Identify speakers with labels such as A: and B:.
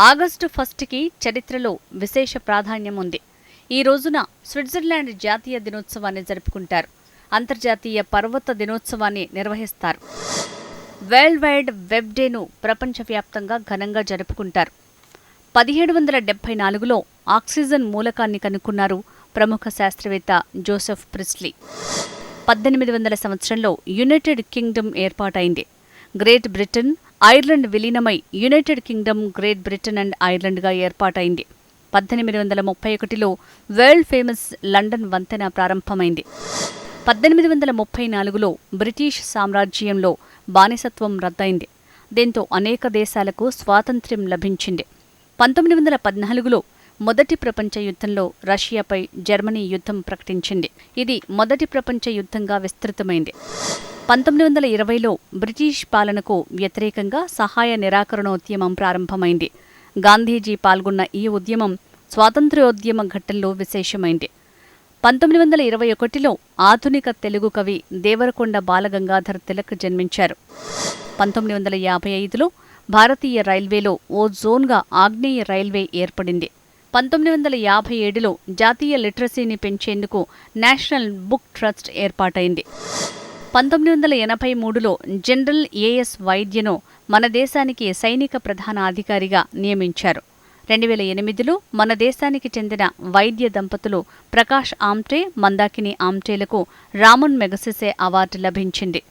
A: August 1కి చరిత్రలో విశేష ప్రాధాన్యం ఉంది. ఈ రోజున స్విట్జర్లాండ్ జాతీయ దినోత్సవాన్ని జరుపుకుంటారు. అంతర్జాతీయ పర్వత దినోత్సవాన్ని నిర్వహిస్తారు. వరల్డ్ వైడ్ వెబ్ డేను ప్రపంచవ్యాప్తంగా ఘనంగా జరుపుకుంటారు. 1774లో ఆక్సిజన్ మూలకాన్ని కనుక్కున్నారు ప్రముఖ శాస్త్రవేత్త జోసెఫ్ ప్రిస్లీ. 1800 సంవత్సరంలో యునైటెడ్ కింగ్డమ్ ఏర్పాటైంది. గ్రేట్ బ్రిటన్, ఐర్లాండ్ విలీనమై United Kingdom, Great Britain and ఐర్లాండ్గా ఏర్పాటైంది. 1831లో వరల్డ్ ఫేమస్ లండన్ వంతెన ప్రారంభమైంది. 1834లో బ్రిటిష్ సామ్రాజ్యంలో బానిసత్వం రద్దయింది. దీంతో అనేక దేశాలకు స్వాతంత్ర్యం లభించింది. 1914లో మొదటి ప్రపంచ యుద్ధంలో రష్యాపై జర్మనీ యుద్ధం ప్రకటించింది. ఇది మొదటి ప్రపంచ యుద్ధంగా విస్తృతమైంది. 1920లో బ్రిటిష్ పాలనకు వ్యతిరేకంగా సహాయ నిరాకరణోద్యమం ప్రారంభమైంది. గాంధీజీ పాల్గొన్న ఈ ఉద్యమం స్వాతంత్ర్యోద్యమ ఘట్టంలో విశేషమైంది. 1921లో ఆధునిక తెలుగు కవి దేవరకొండ బాలగంగాధర్ తిలక్ జన్మించారు. 1955లో భారతీయ రైల్వేలో ఓ జోన్గా ఆగ్నేయ రైల్వే ఏర్పడింది. 1957లో జాతీయ లిటరసీని పెంచేందుకు నేషనల్ బుక్ ట్రస్ట్ ఏర్పాటైంది. 1983లో జనరల్ ఏఎస్ వైద్యను మన దేశానికి సైనిక ప్రధాన అధికారిగా నియమించారు. 2008లో మన దేశానికి చెందిన వైద్య దంపతులు Prakash Amte, Mandakini ఆమ్టేలకు Ramon Magsaysay award లభించింది.